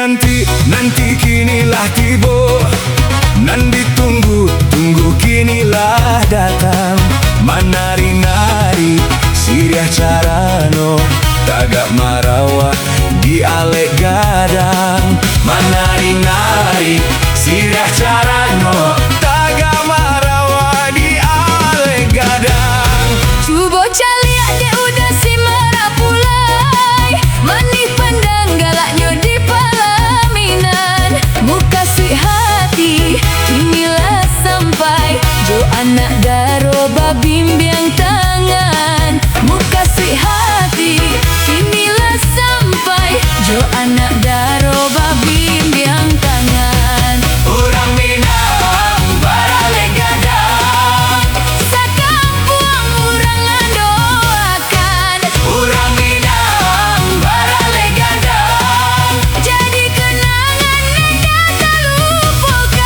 nanti kinilah tiba, nan ditunggu kinilah datang. Manari-nari siriah carano, tagak marawah di alek gadang. Manari-nari siriah carano, tagak marawah di alek gadang. Cubo caliak dia udah si marah pulai, manih pandang galaknya di pelaminan. Muka sweet hati kinilah sampai, jo anak daro babimbiang tangan. Muka sweet hati kinilah sampai, jo anak daro babimbiang tangan. Orang Minang baralek gadang, Sakampung urang ngandoakan, orang Minang baralek gadang. jadi kenangan yang tak terlupakan.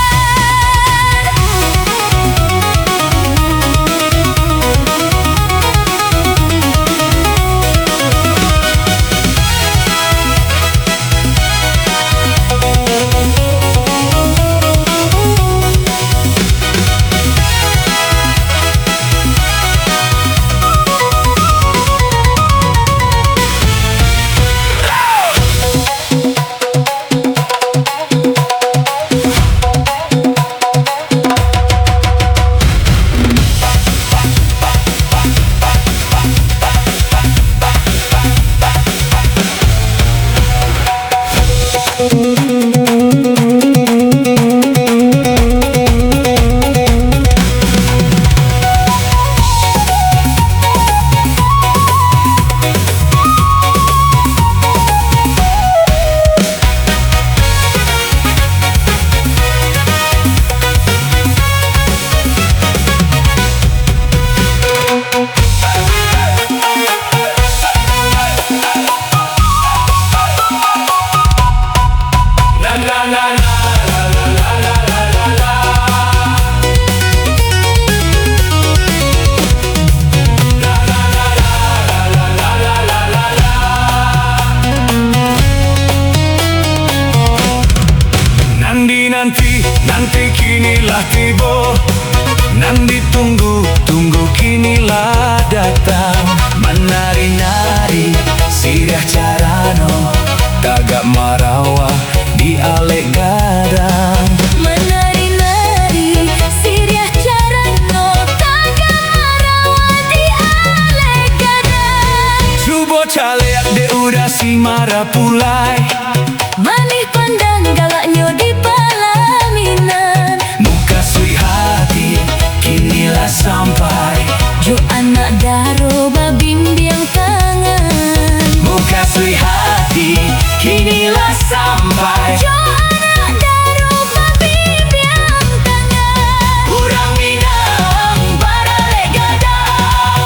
Nanti kinilah tiba, nan ditunggu kinilah datang. Menari-nari siriah carano, tagak marawah di alek gadang. Menari-nari siriah carano, tagak marawah di alek gadang. Cubo caleak de udah si marah pulai, Manih pandang galaknya di pelaminan. muka sweet hati kinilah sampai, Jo anak daro babimbiang tangan. muka sweet hati kinilah sampai, Jo anak daro babimbiang tangan. orang Minang baralek gadang,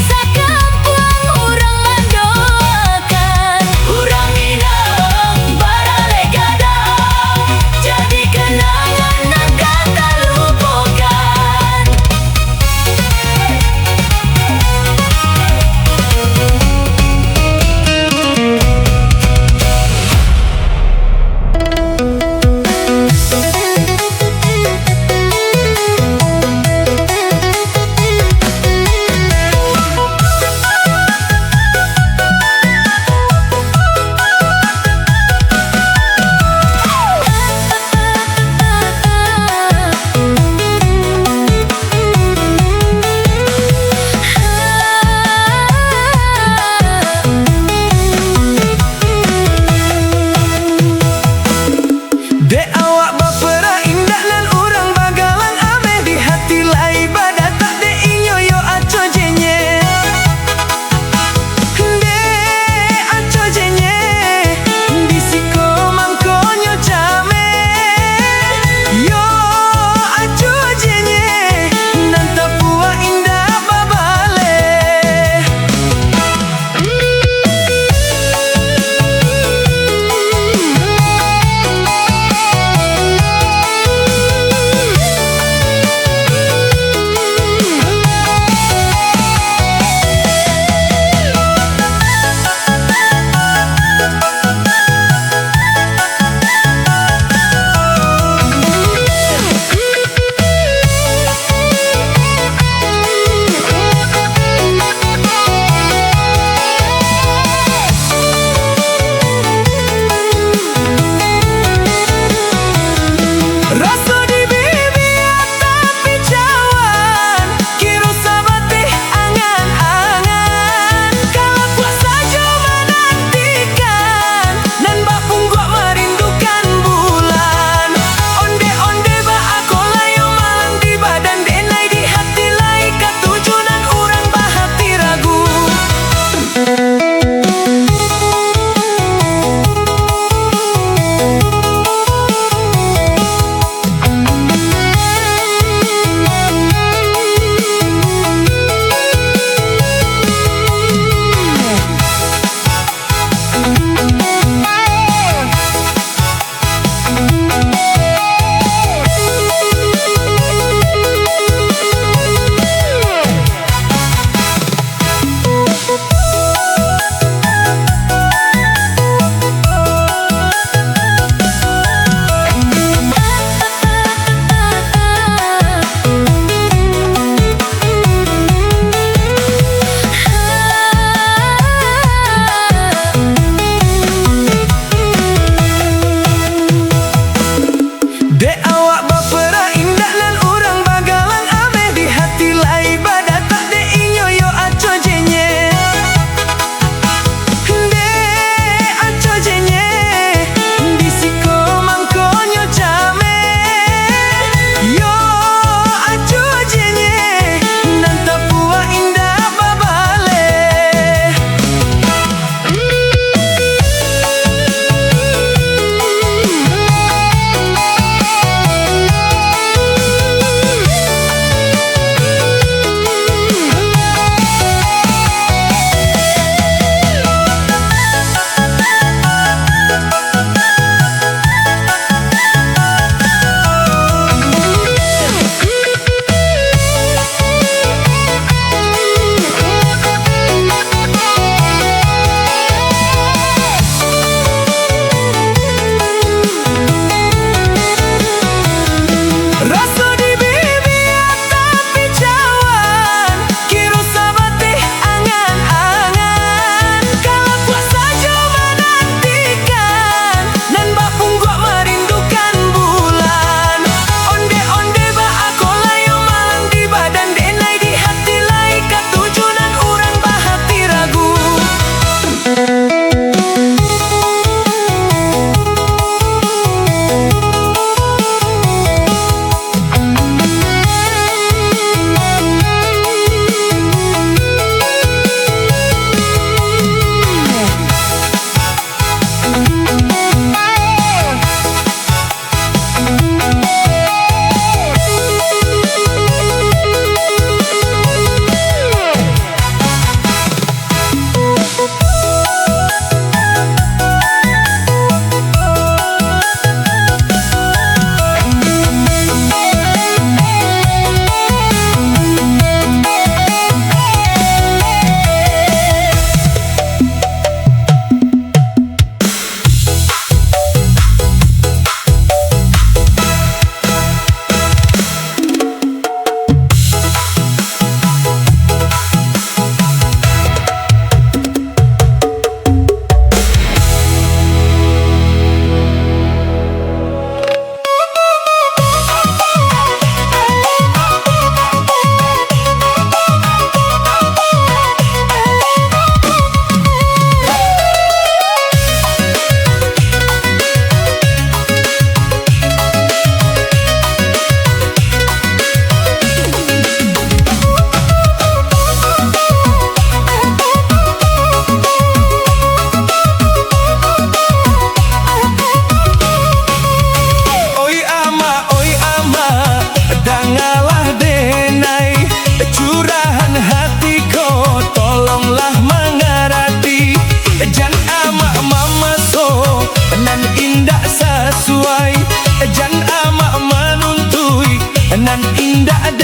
Sakampung urang mandoakan, orang Minang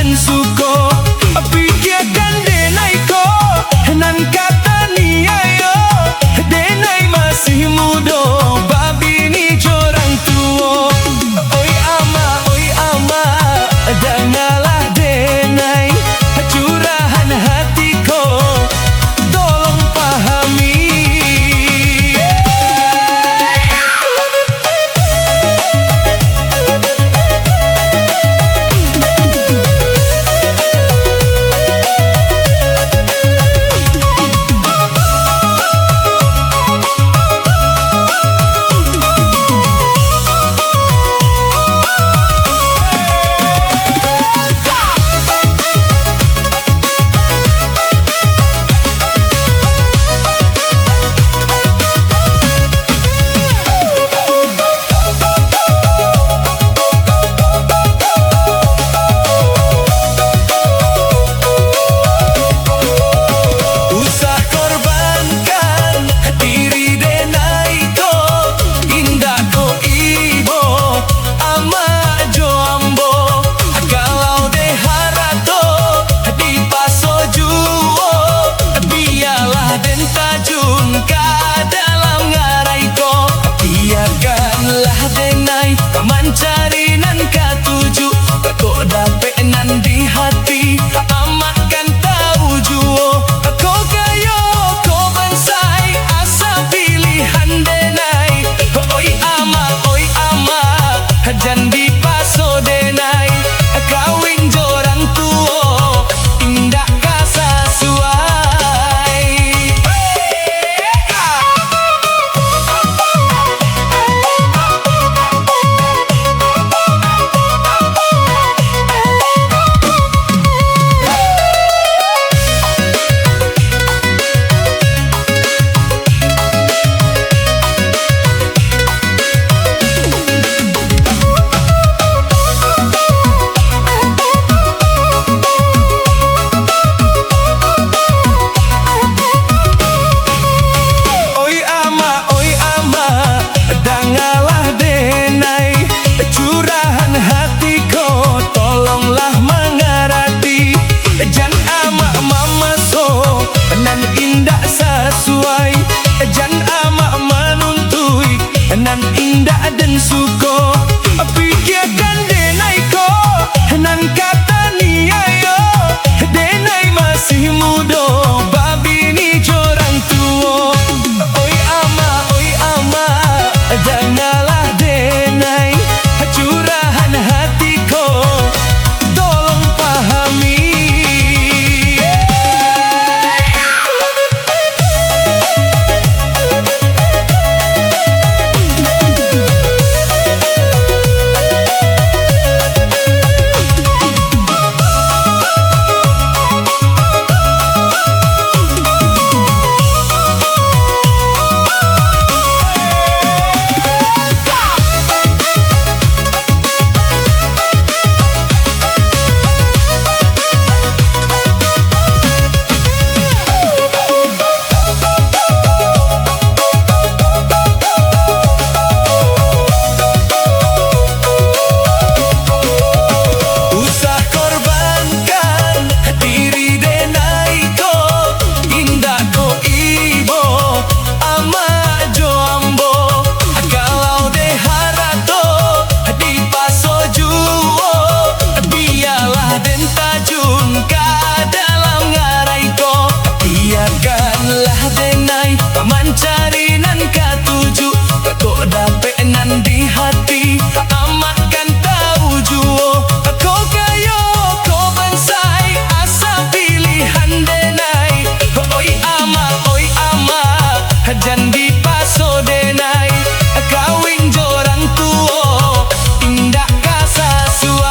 dan suko pikirkan denai ko nan kata ni ayo denai masih muda babi ni jorang tua. Oi ama dengarlah denai curahan hatiku tolong pahami. Mencari nan katuju kau dapat nan di hati amatkan tahu juo kau kayo kau bansai asa pilihan denai. Oi ama jan di paso denai kawin jorang tuo indah kasasuai. Nan indah dan suko pikirkan denai ko nan kata ni ayo denai masih muda babi ni jorang tua. Oi ama dengarlah denai curahan hatiku tolong pahami. Mencari nan katuju kau dapat nan di hati amatkan tahu juo kau kayo kau bansai asa pilihan denai. Oi ama jan di paso denai kawin jorang tuo indah kasasuai.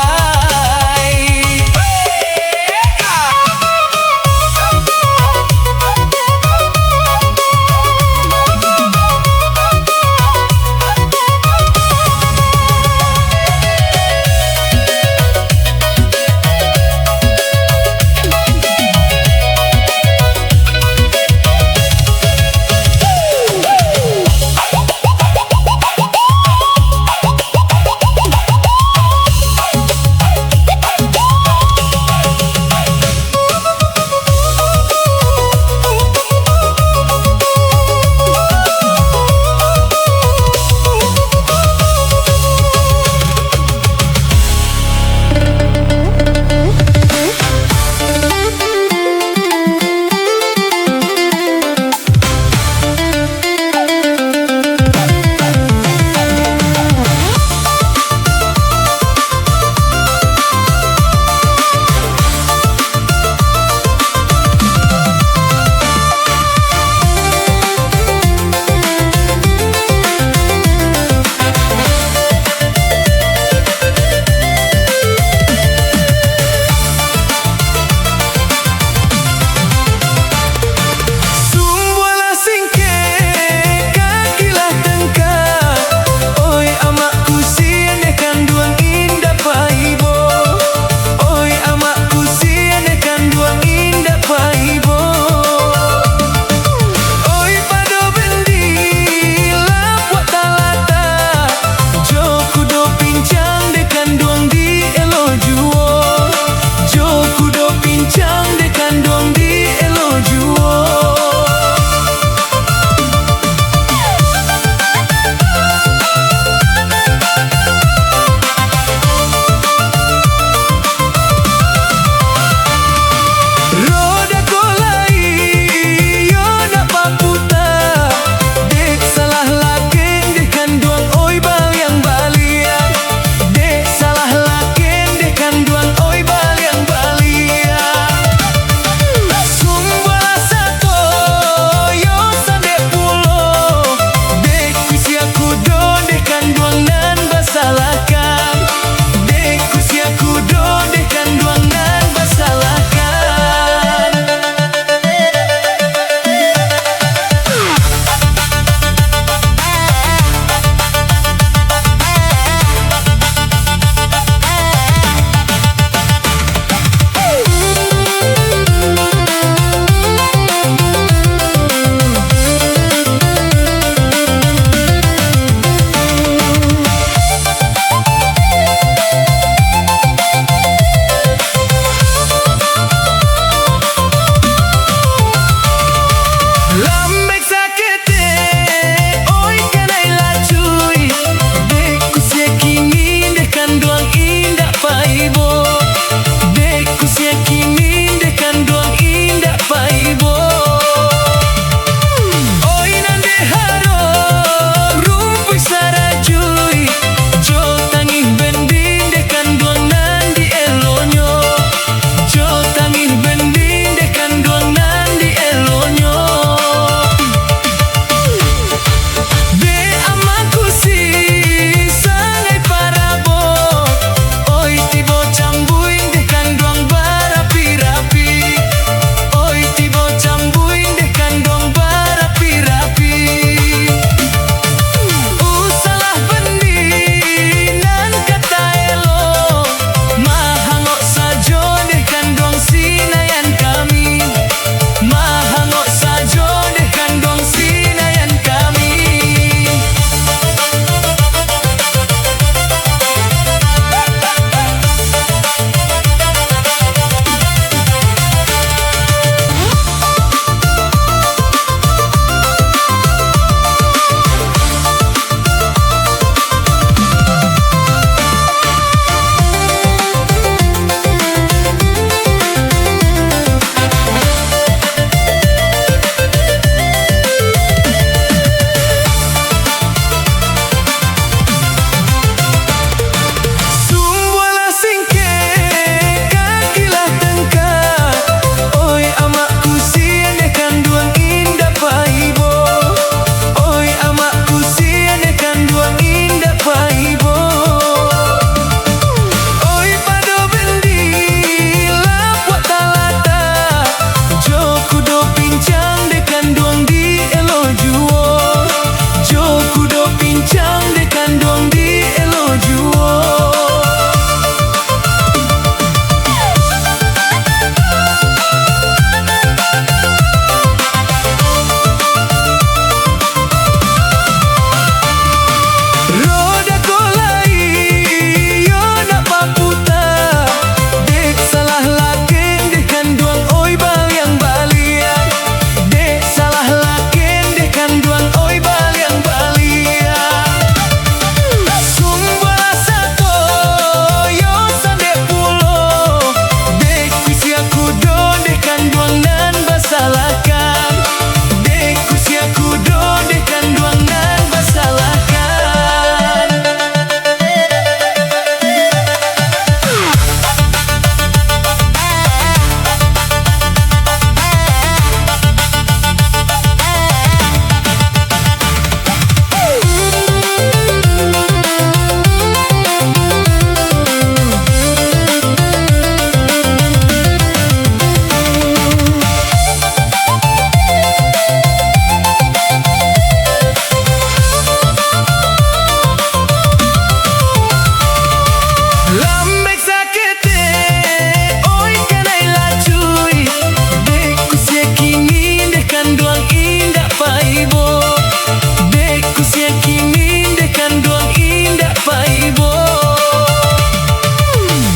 kusia kini dekan doang indah paibo.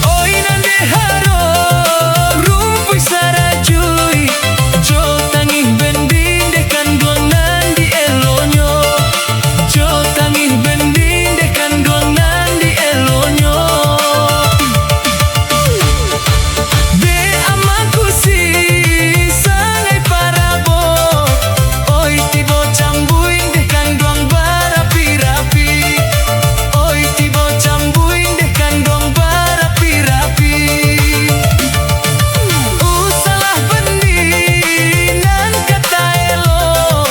Oi nande harom rumpui sarajui, jo tangih bending dekan doang nandi elonyo, jo tangih bending dekan doang nandi elonyo. Be amaku si sangai parabo, oi tibo cambuing dekan doang barapi-rapi, oi tibo cambuing dekan doang barapi-rapi. Usalah bendinan kata elo,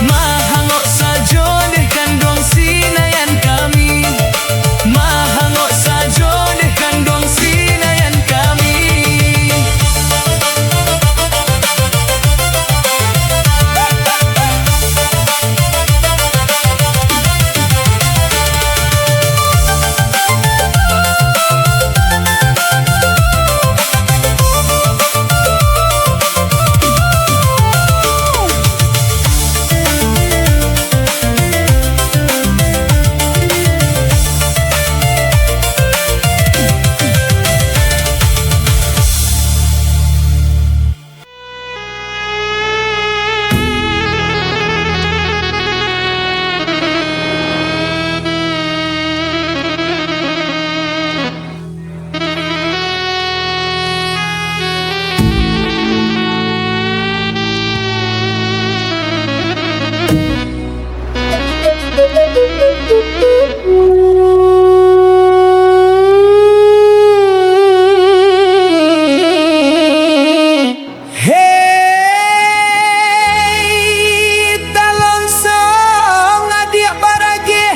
mahangok sajo dekan doang sinayan kami, mahangok sajo dekan doang sinayan kami. Hei talongsong adik barage,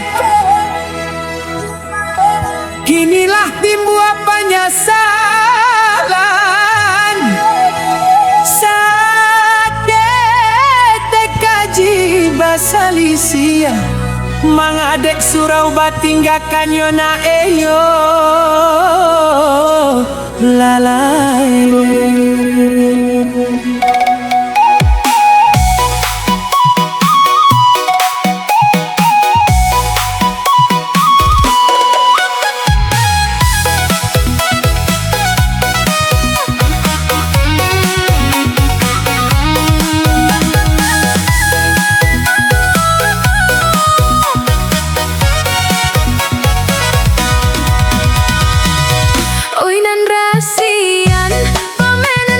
kinilah timbul penyesalan. Sate tekaji basalisia, mangadek surau batinggakan yona eyo lalai. Oi nan rasian pamenan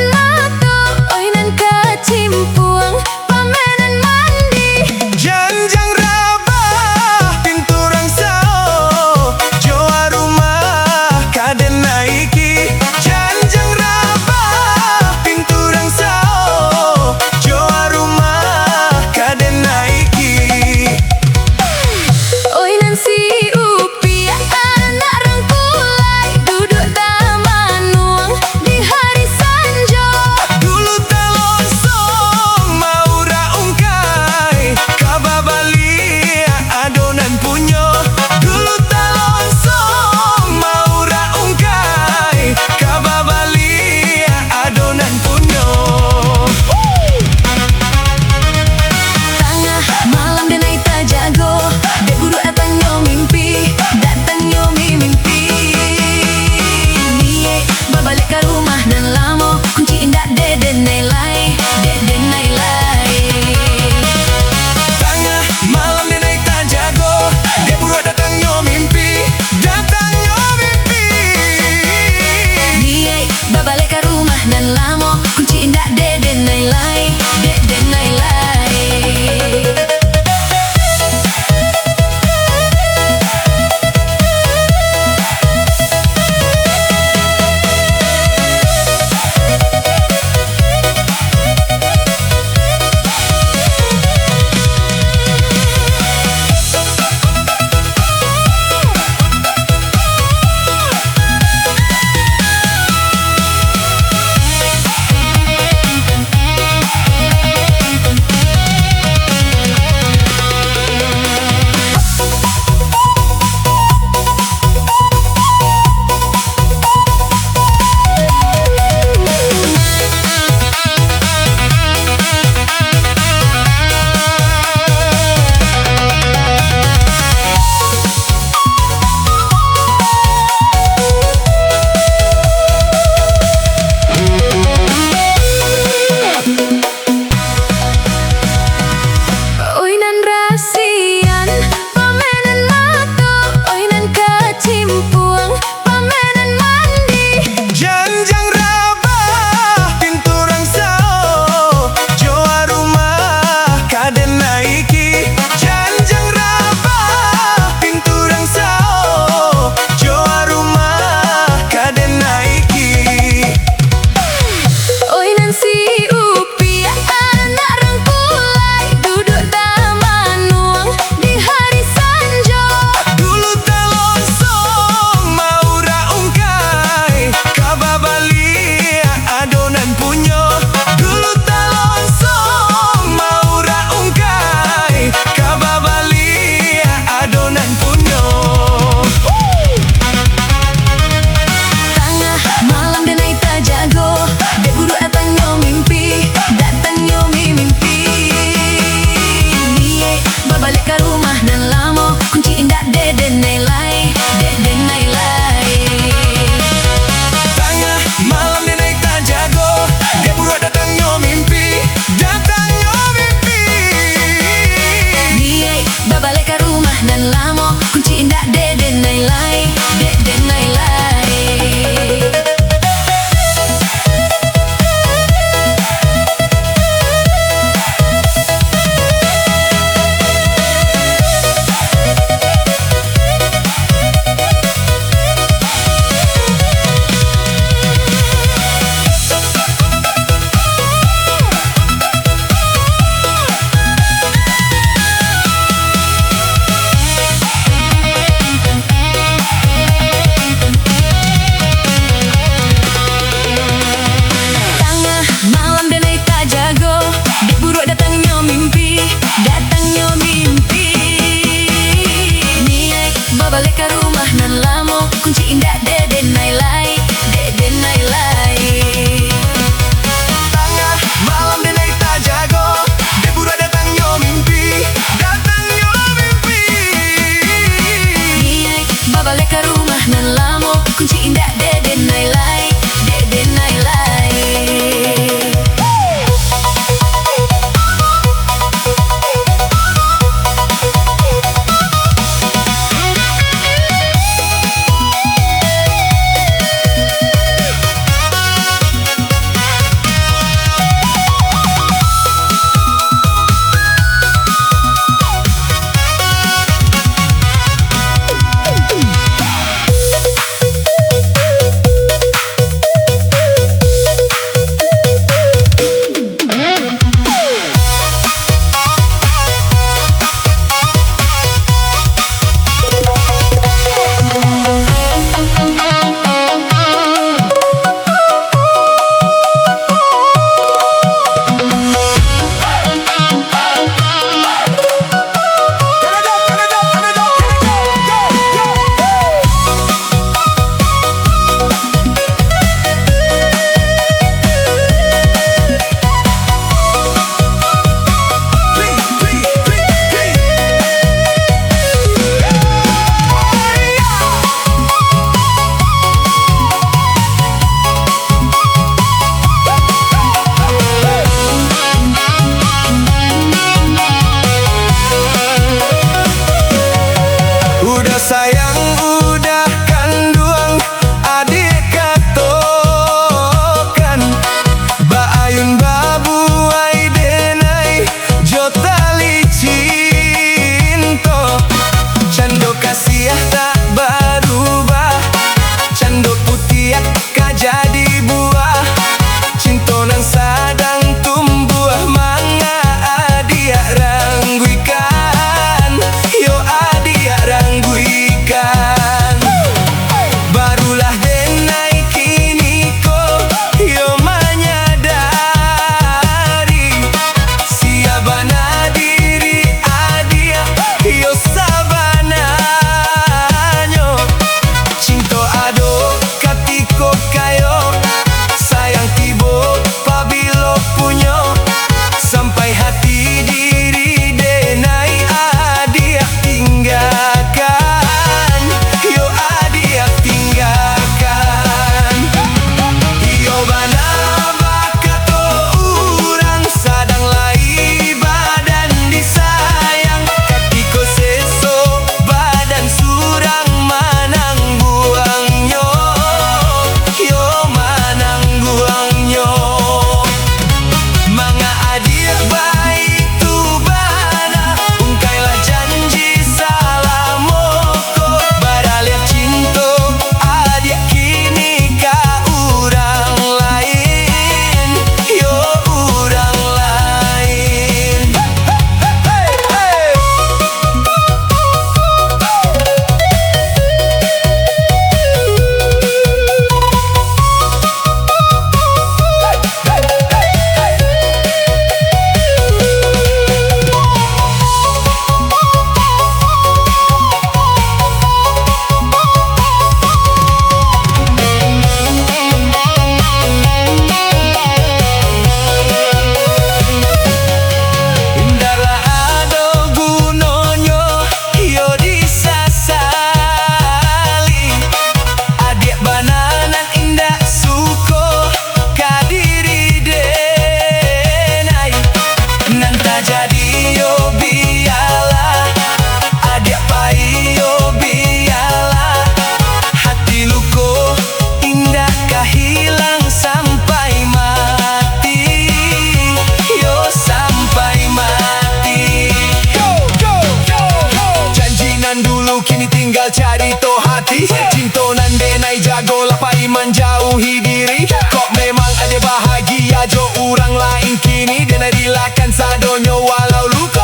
dulu kini tinggal cari to hati. Cinta nan denai jago lapai menjauhi diri. Kok memang ada bahagia jo orang lain kini. Denai dilakan sadonyo walau luko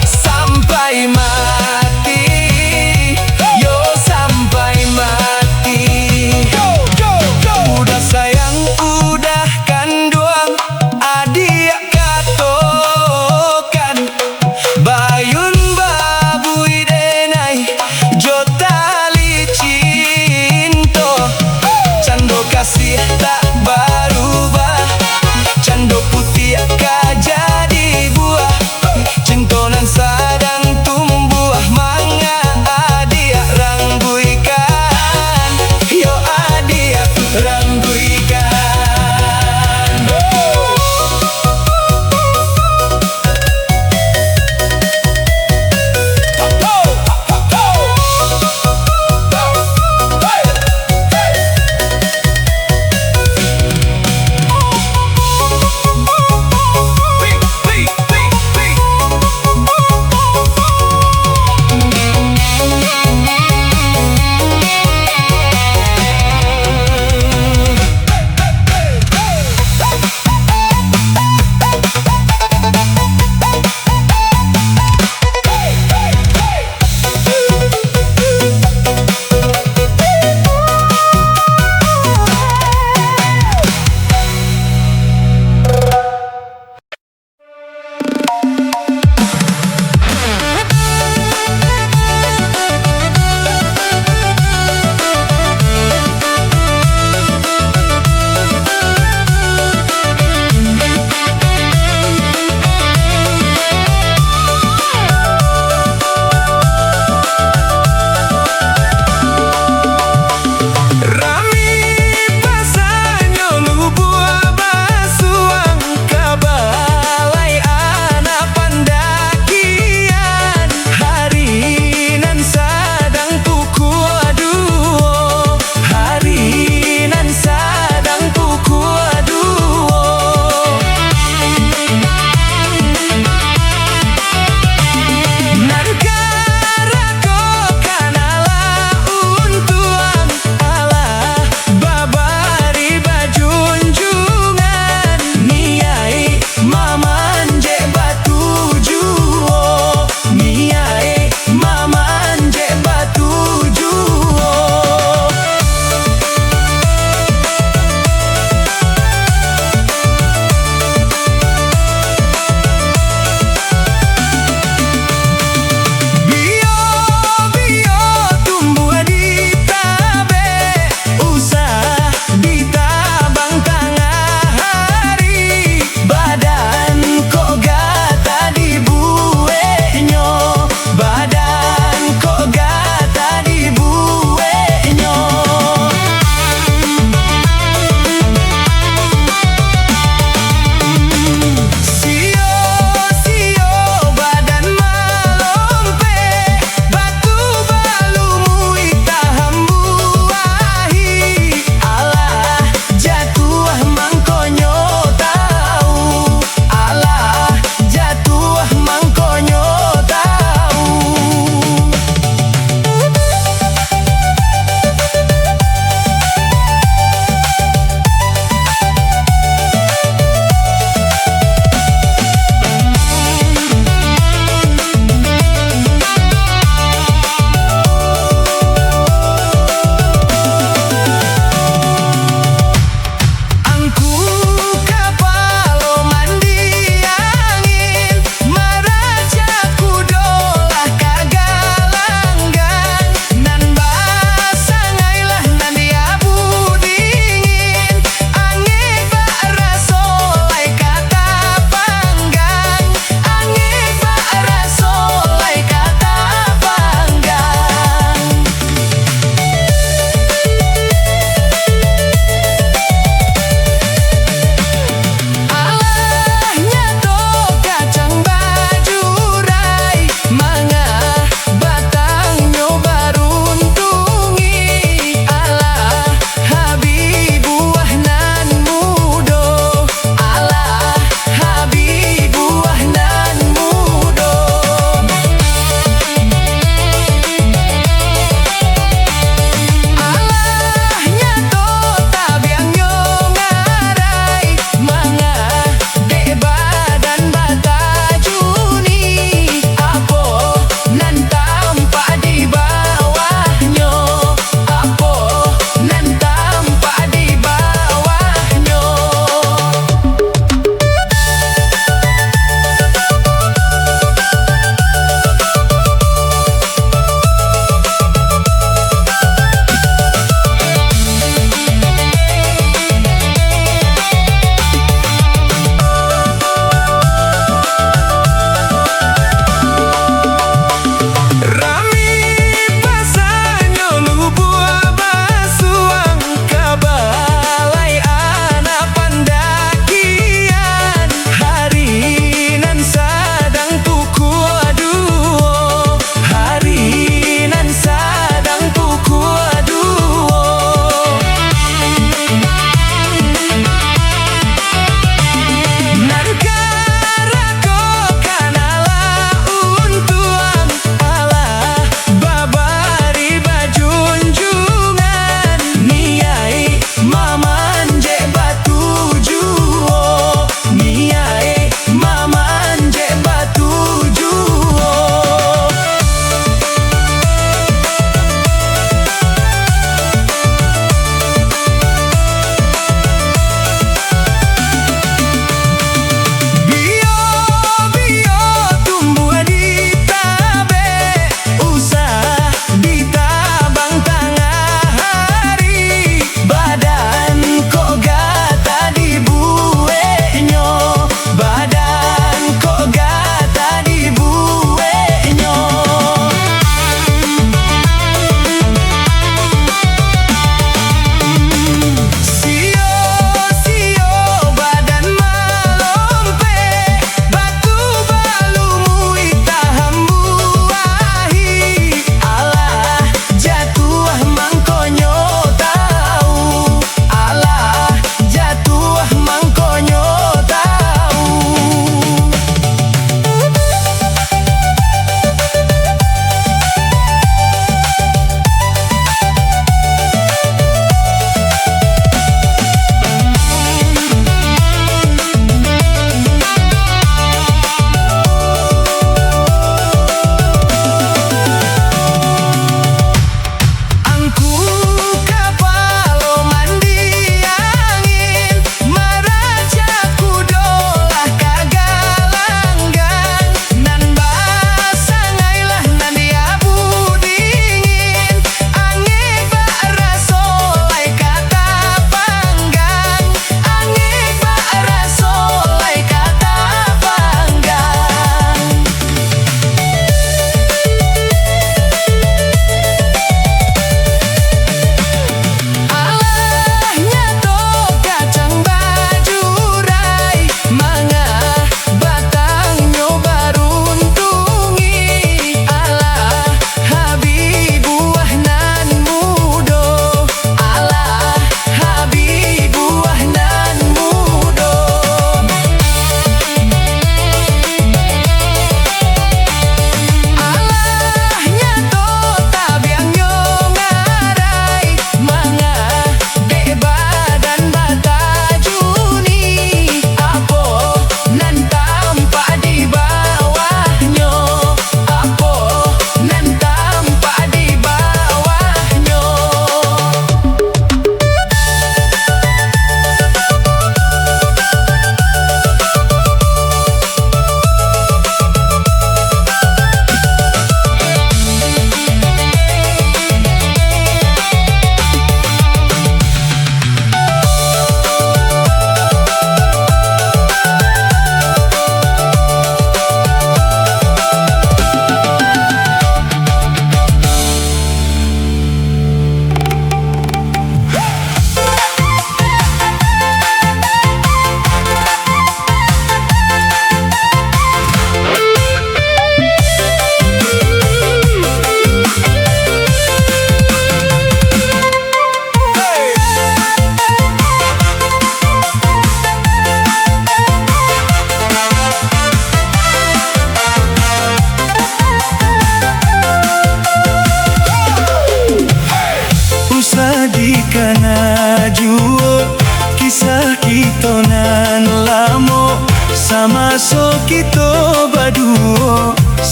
sampai mati. Yo sampai mati. Udah sayang udah kanduang adik katokan bayun babui denai jotali cinto. Cando kasih tak berubah, cando putih ka jadi buah.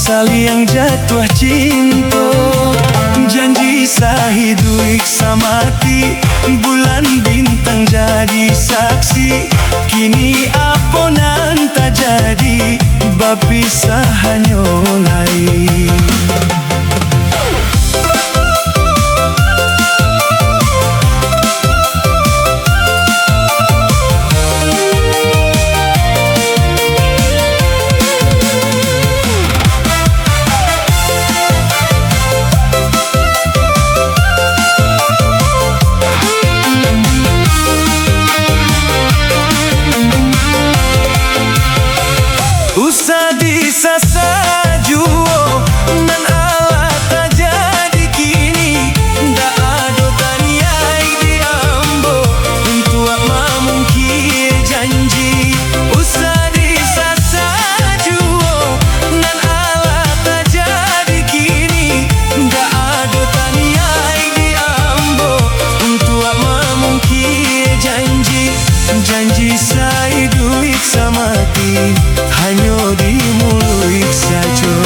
saling jatuh cinta. Janji sahidu iksa mati, bulan bintang jadi saksi. Kini apa nan tak jadi, berpisah hanya lain. Usah disasa juo nan ala tak jadi kini. Ndak ada taniai diambo untuk mamungkin janji. Usah disasa juo nan ala tak jadi kini. Ndak ada taniai diambo untuk mamungkin janji. Janji saya duit samati, hanya di mulut saja.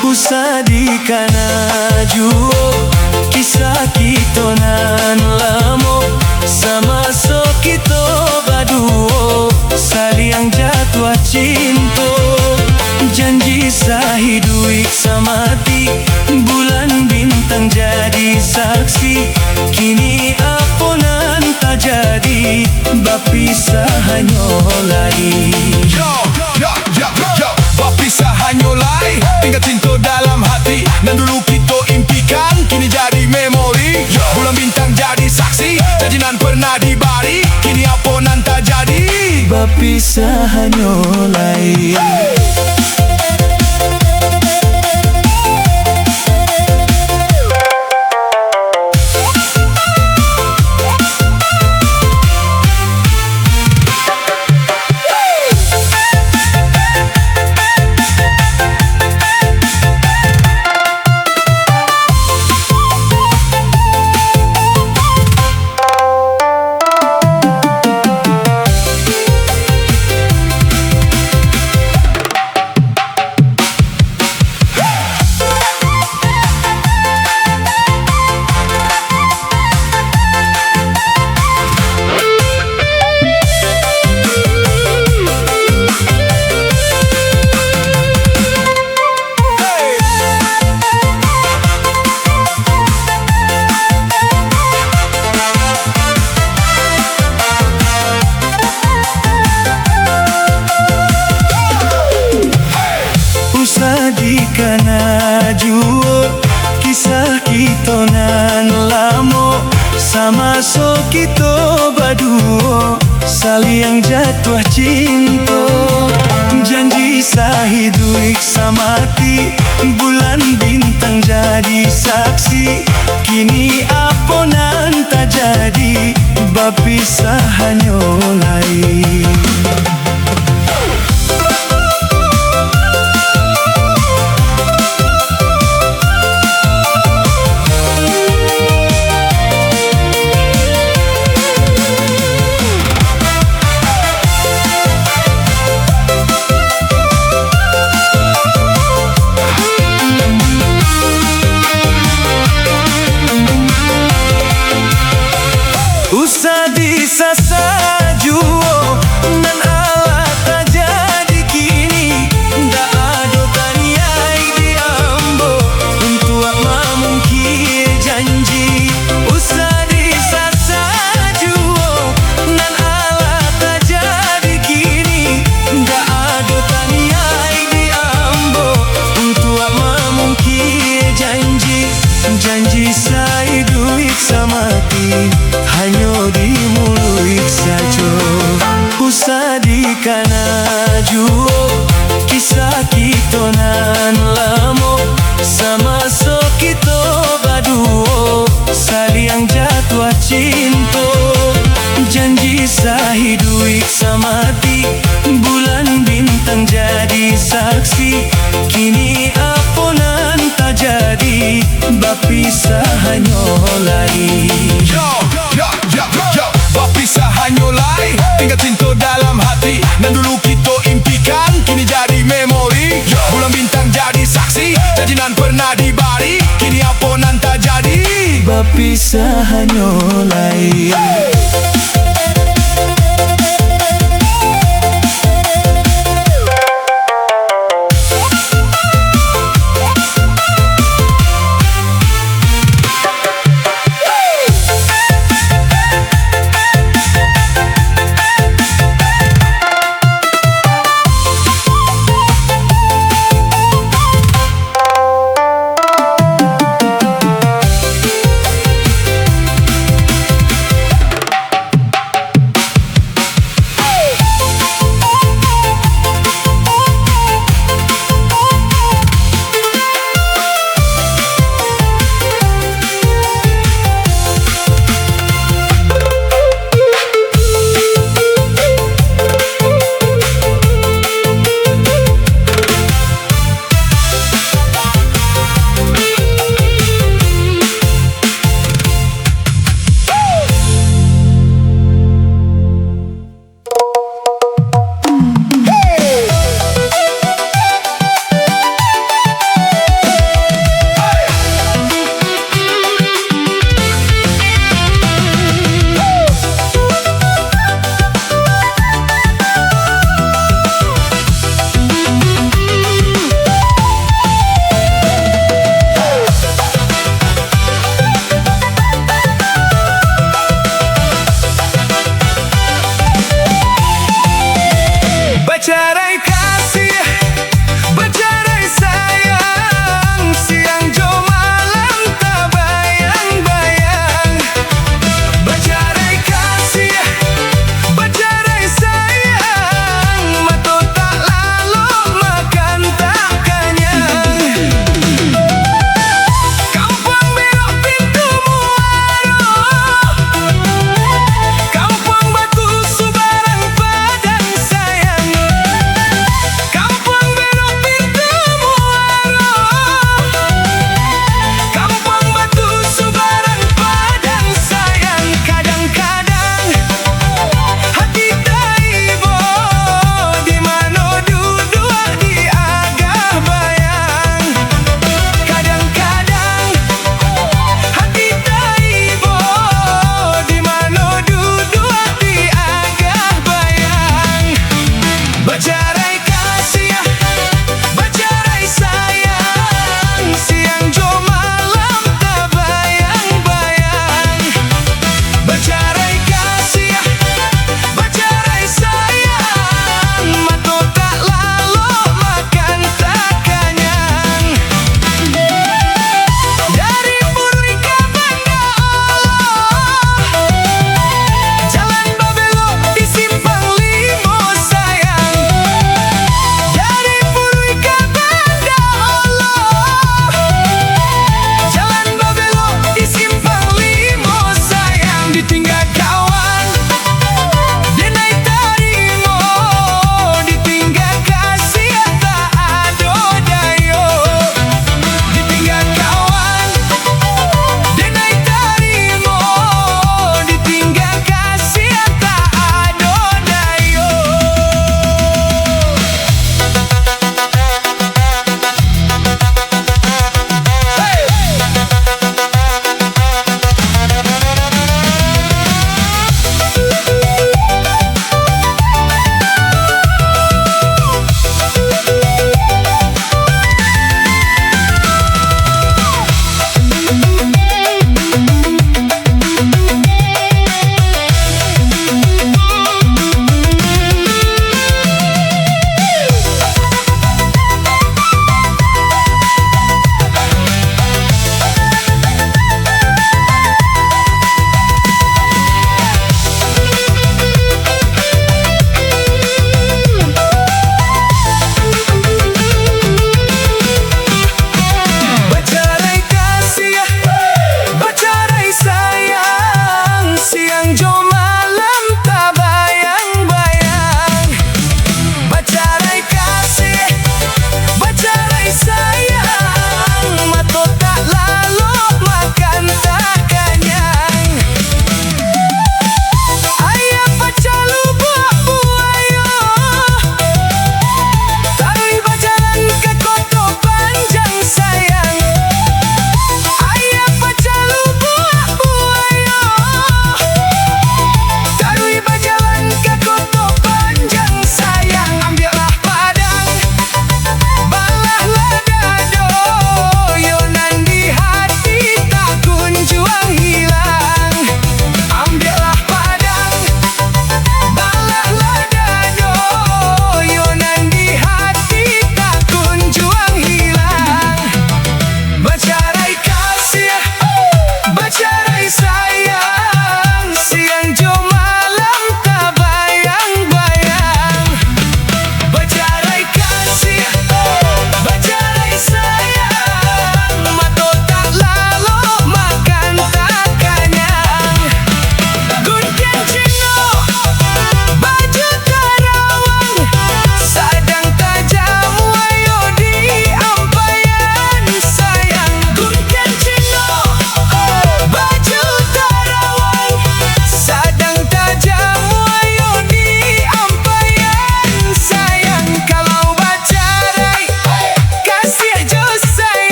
Usah dikana juo, kisah kita nan lama. Sama so kita berdua, saling jatuh cinta. Janji sahidu iksa mati, bulan bintang jadi saksi. Kini apa nan tak jadi, berpisah hanya lain. Berpisah hanya lain, tinggal cinta dalam hati. Dan dulu kita impikan, kini jadi memori. Bulan bintang jadi saksi, janji nan pernah dibari. Kini apa nan tak jadi, berpisah hanya lain. Dikana juo, kisah kita nan lama. Sama so kita berdua, saling jatuh cinta. Janji sahidu iksa mati, bulan bintang jadi saksi. Kini apa nan tak jadi, berpisah hanya lain. Usah disasa juo nan ala tak jadi kini. Ndak ada taniai diambo untuk mamungkin janji. Usah disasa juo nan ala tak jadi kini. Ndak ada taniai diambo untuk mamungkin janji. Janji saya duit samati, hanya di mulut saja. Usah dikana juo, kisah kita nan lama. Sama so kita berdua, saling jatuh cinta. Janji sahidu iksa mati, bulan bintang jadi saksi. Kini apa nan tak jadi, berpisah hanya lain. Berpisah hanya lain, tinggal cinta dalam hati. Dan dulu kita impikan, kini jadi memori. Bulan bintang jadi saksi. pisahannya lain.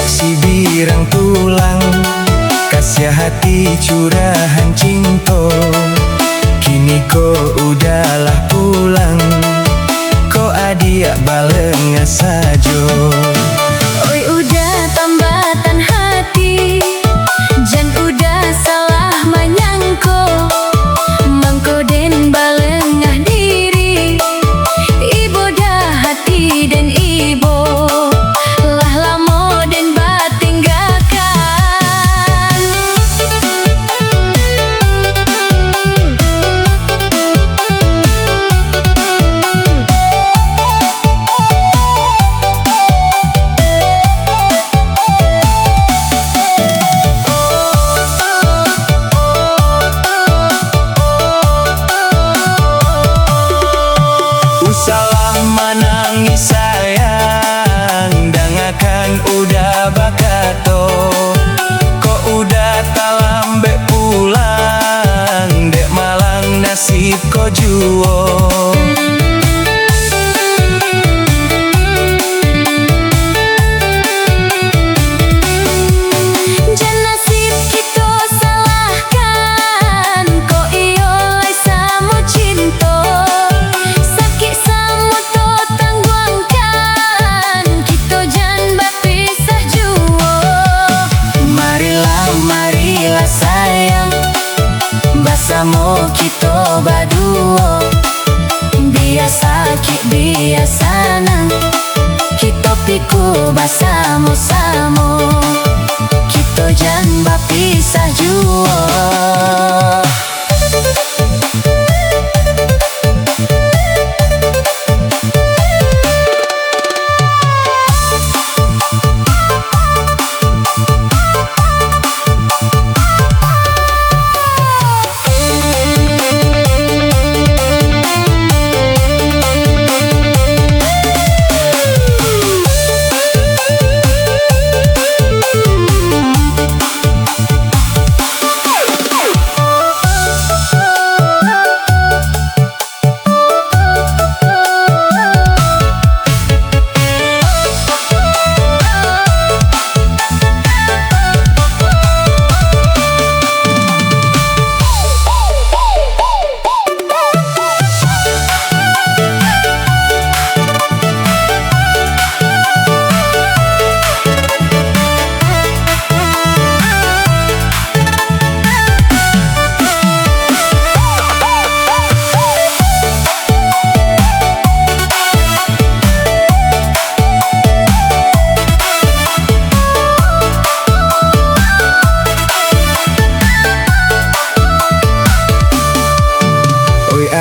si birang tulang, kasih hati curahan cinta. Kini ko udahlah pulang, ko adia balenga sajo. Oi udah tambatan hati, jan udah salah manyangko, mangko den balengah diri, ibo dah hati dan ibo lah lamo den batinggakan. Salah menangis sayang, dangakan udah bakato, kok udah talambe pulang, dek malang nasib ko juo. Jan nasib kita salahkan, ko iyo lai samo cinta. Basamo kita baduo, biasa ki biasa nang, kita piku basamo-samo, kita jan bapisah juo.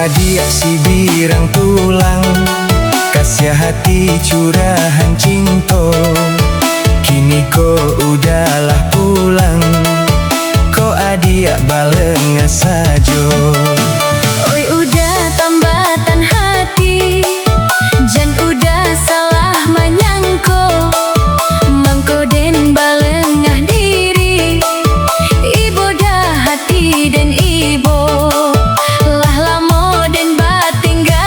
Adia si birang tulang, kasih hati curahan cinta. Kini ko udahlah pulang, ko adia balenga sajo. Oi udah tambatan hati, jan udah salah manyangko, mangko den balengah diri, ibo dah hati dan ibo lah lamo den batinggakan.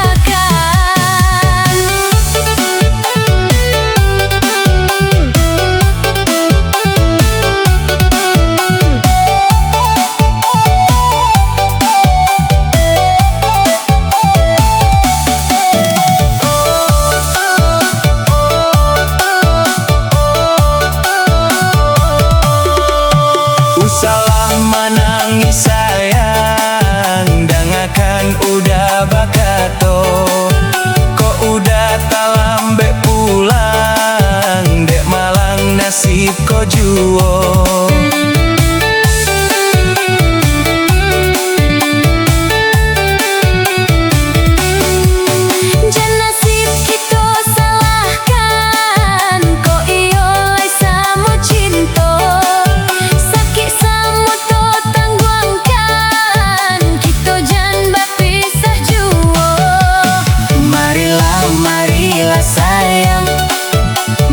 Salah menangis sayang, dangakan udah bakato, kok udah talambe pulang, dek malang nasib ko juo. Jan nasib kita salahkan, ko iyo lai samo cinta.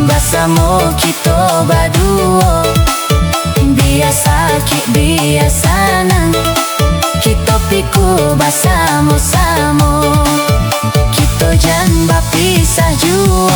Basamo kita baduo, biasa ki biasa nang, kita piku basamo-samo, kita jan bapisah juo.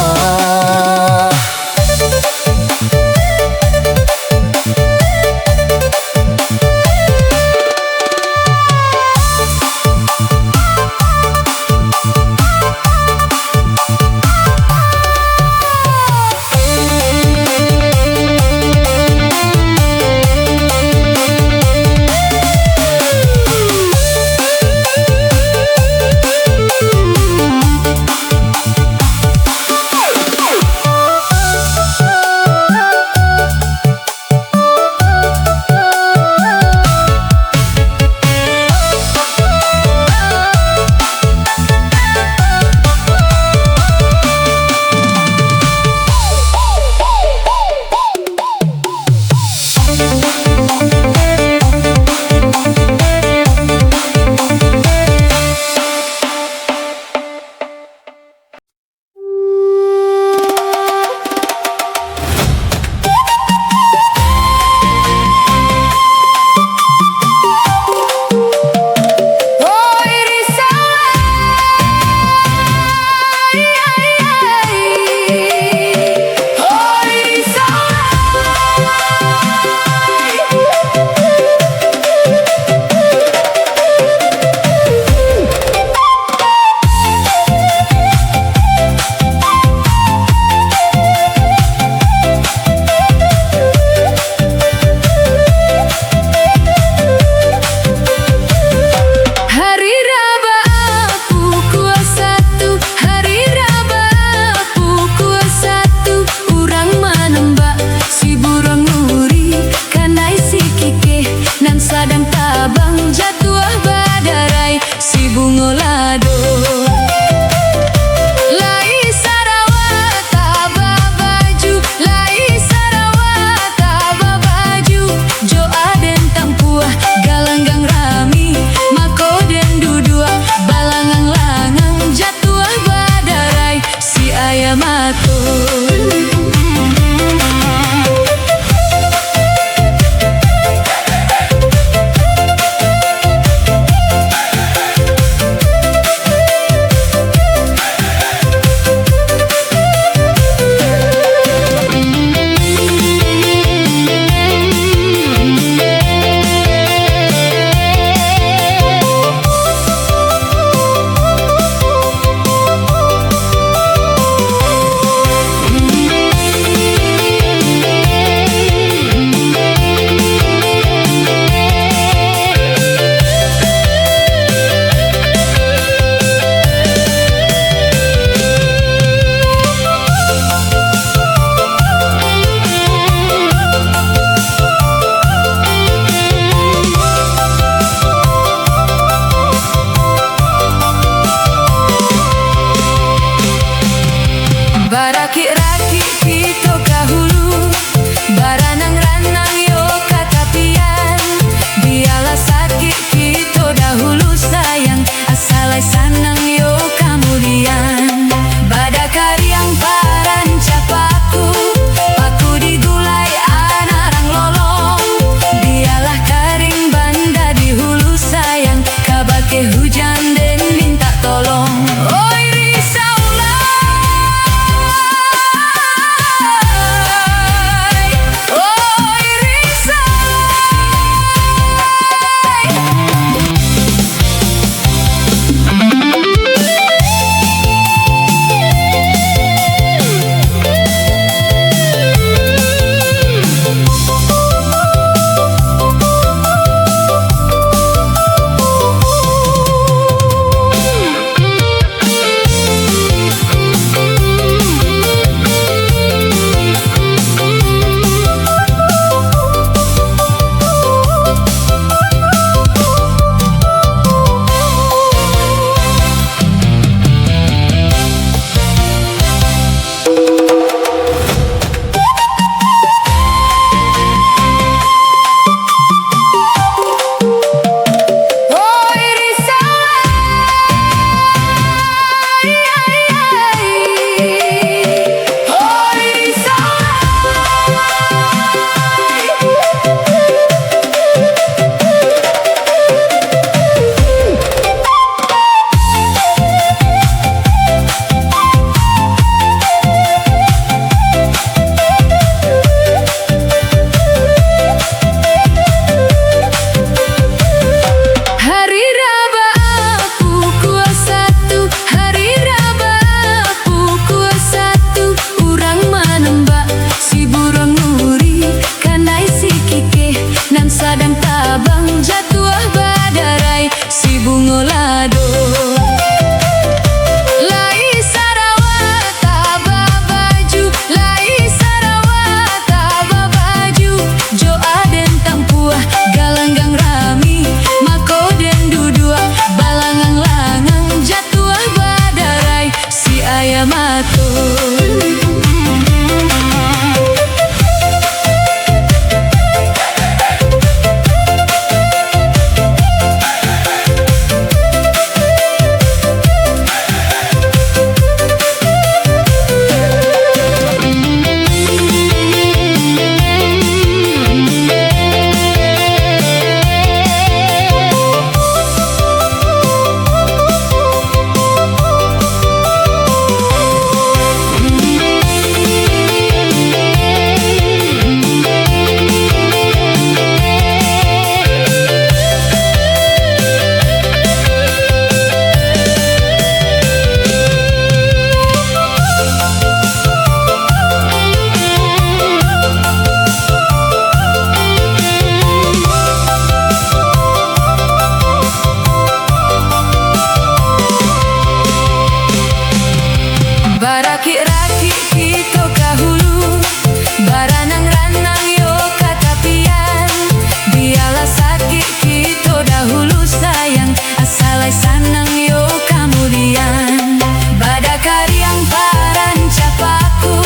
sakit kita dahulu sayang, asalai sanang yo kemudian. Pada kariang paranca paku,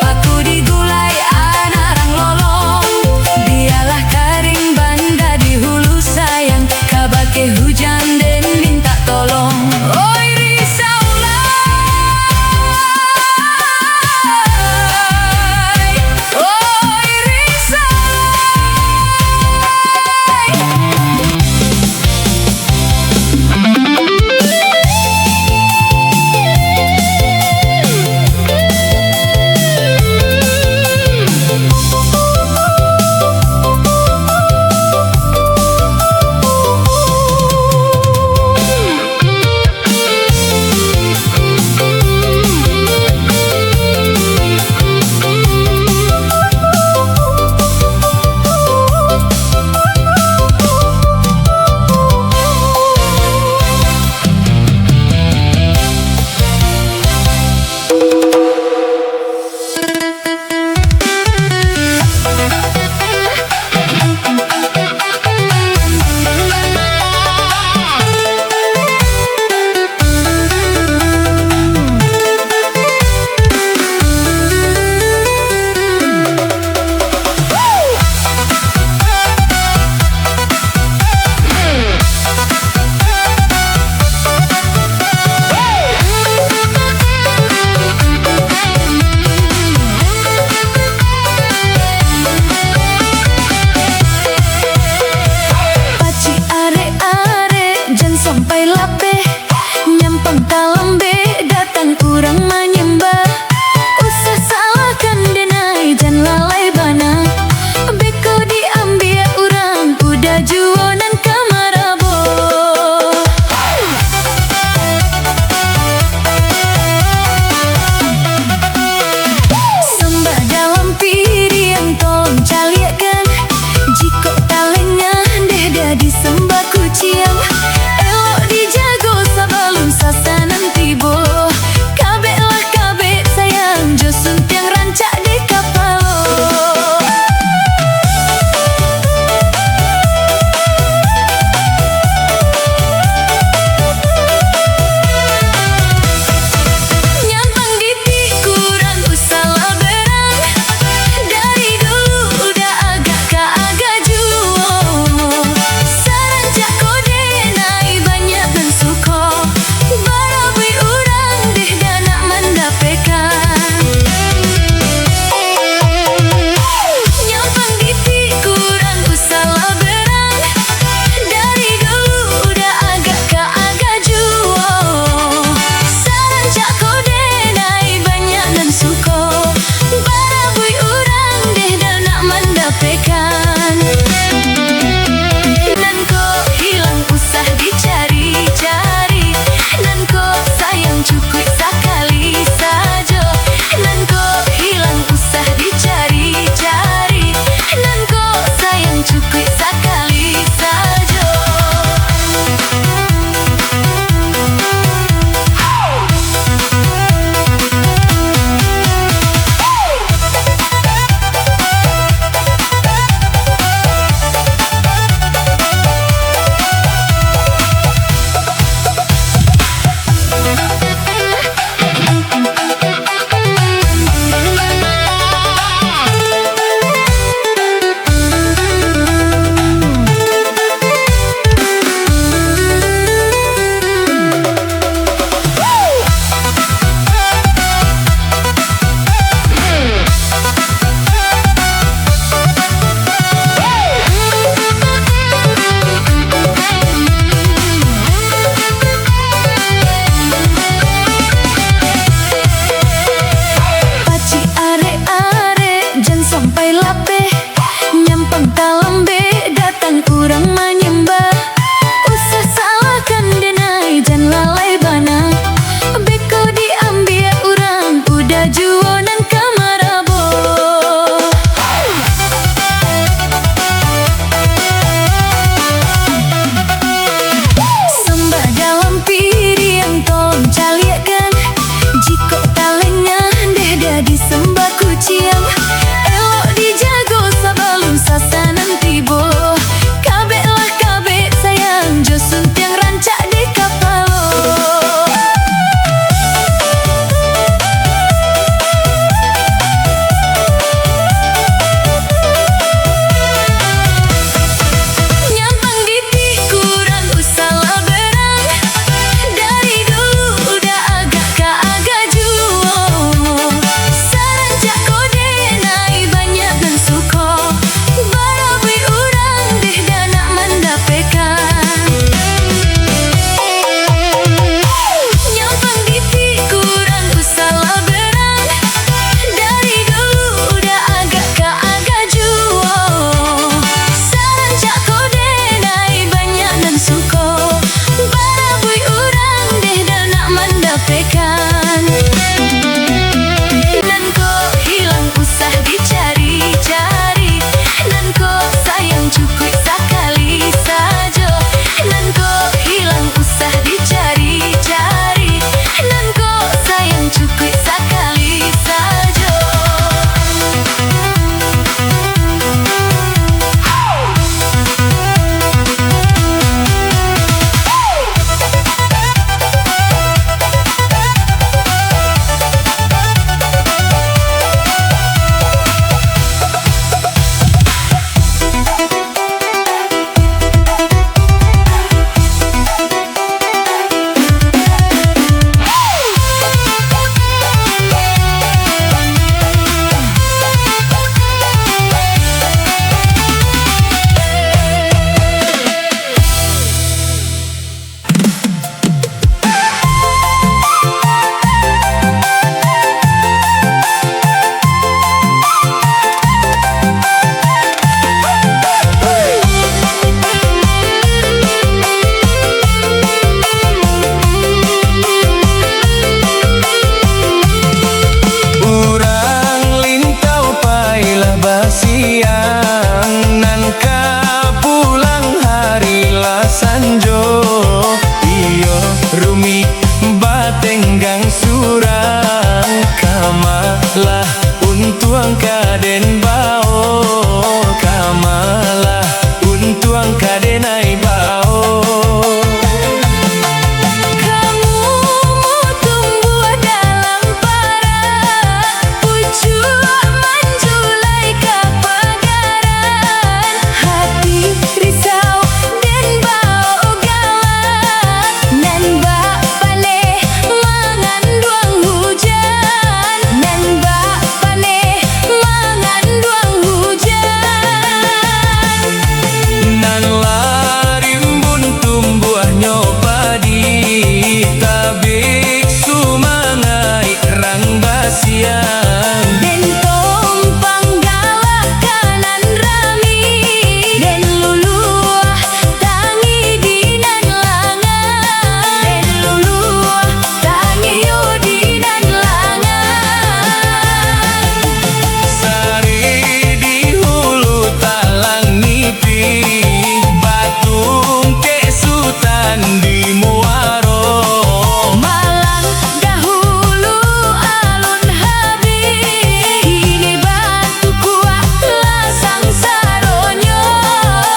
paku digulai anak rang lolong. Dialah karing banda di hulu sayang, kabake hujan dan minta tolong. Oi risaulah, oi risaulah. sanjo. Iyo rumi batenggang surang, kamalah untuang kaden bao, kamalah untuang kadenai bao. Kamu tumbuh dalam para pucuk menjulai kepagaran, hati risau dan bau galak, nan bak paleh mengandung hujan, nan bak paleh mengandung hujan. Nan larimbun tumbuhnya padi, tabik sumangai rang basiang. Den tompang galak kanan rami, den luluah tangi dinan langan, den luluah tangi dinan langan. Sari di hulu talang nipi, batung ke sutan di muaro. Malang dahulu alun habis, kini batu kuat lasang saronyo,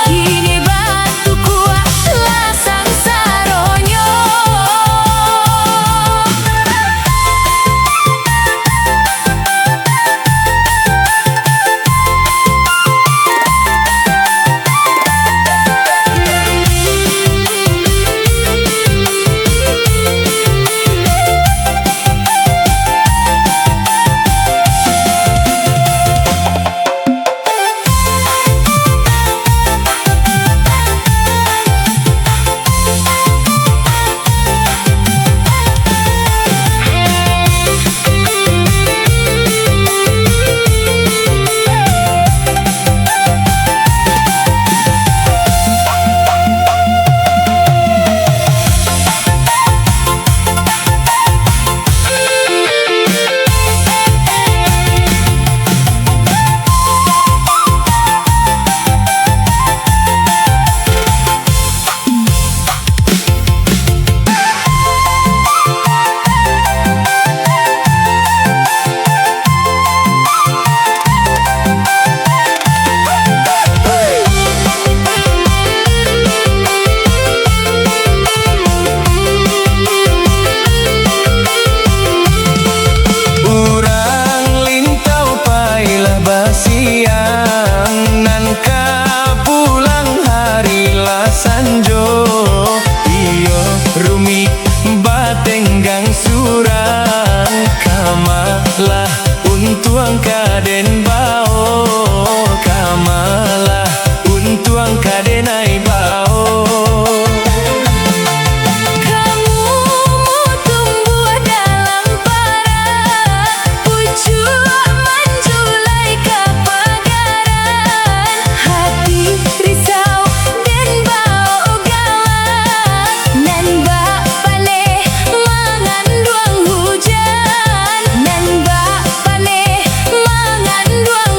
kini batu kuat lasang saronyo. Urang lintau pailah basiang, nan ka pulang hari lah sanjo. Iyo rumi batenggang surang, kamalah untuang kaden bao, kamalah untuang kadenai bao. Kamu tumbuh dalam para pucuk menjulai kepagaran, hati risau dan bau galak, nan bak paleh mengandung hujan, nan bak paleh mengandung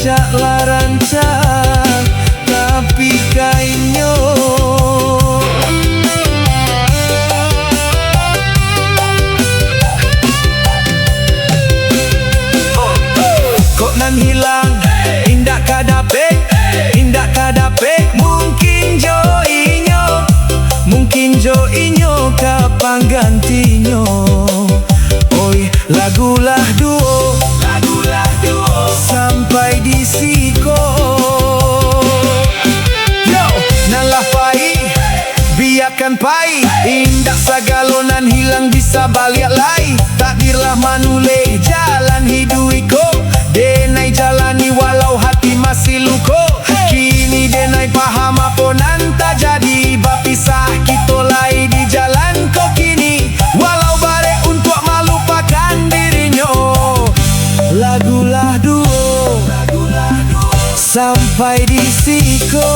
rancaklah rancak tapi kainnya kok nan hilang indak kadapek mungkin jo inyo kapan gantinyo. Oi lagulah duo sampai di siko. Yo nalah pai biarkan pai indak sagalonan hilang bisa balik lai. Takdirlah manule jalan hiduiko denai jalani walau hati masih luko. Kini denai paham apa nanta jadi bapisah kita lai di jalan kok kini walau bare untuk melupakan dirinya. Lagulah duo sampai di siko.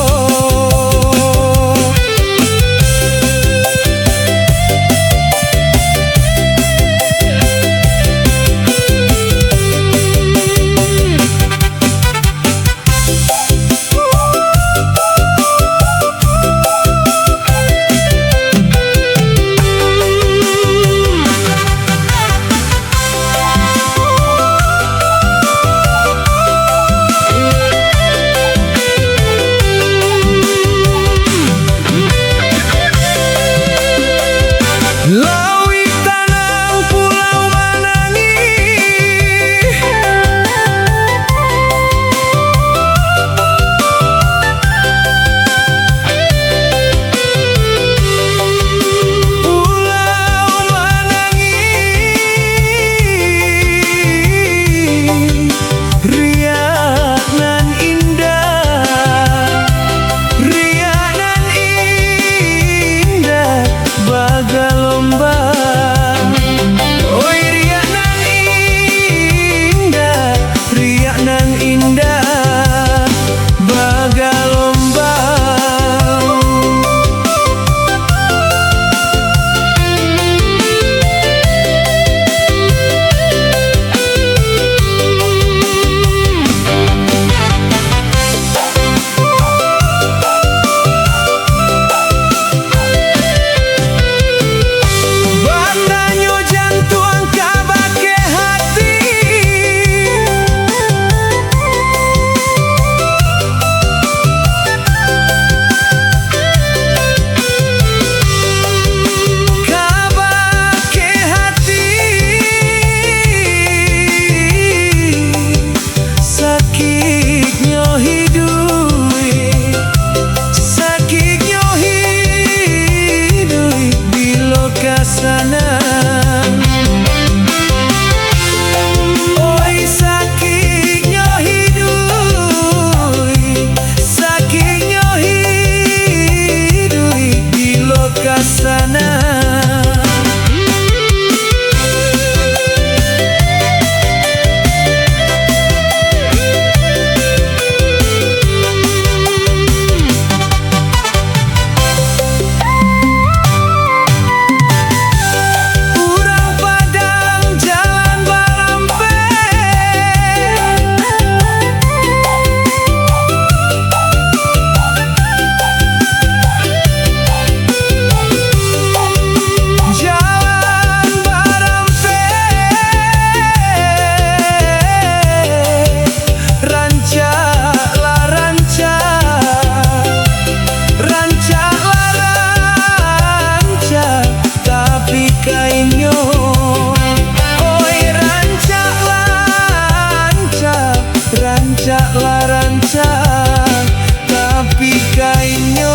Rancaklah rancak tapi kainnya.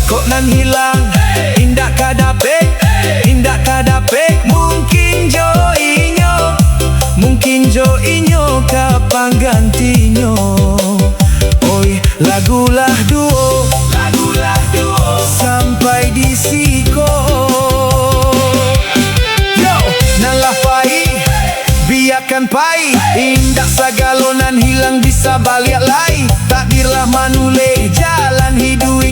Kok nan hilang indak kadapek mungkin jo inyo kapan gantinyo. Oi lagulah duo sampai di siko. Yo nalah pai biarkan pai indak sagalonan hilang bisa balik lai. Takdirlah manule jalan hidup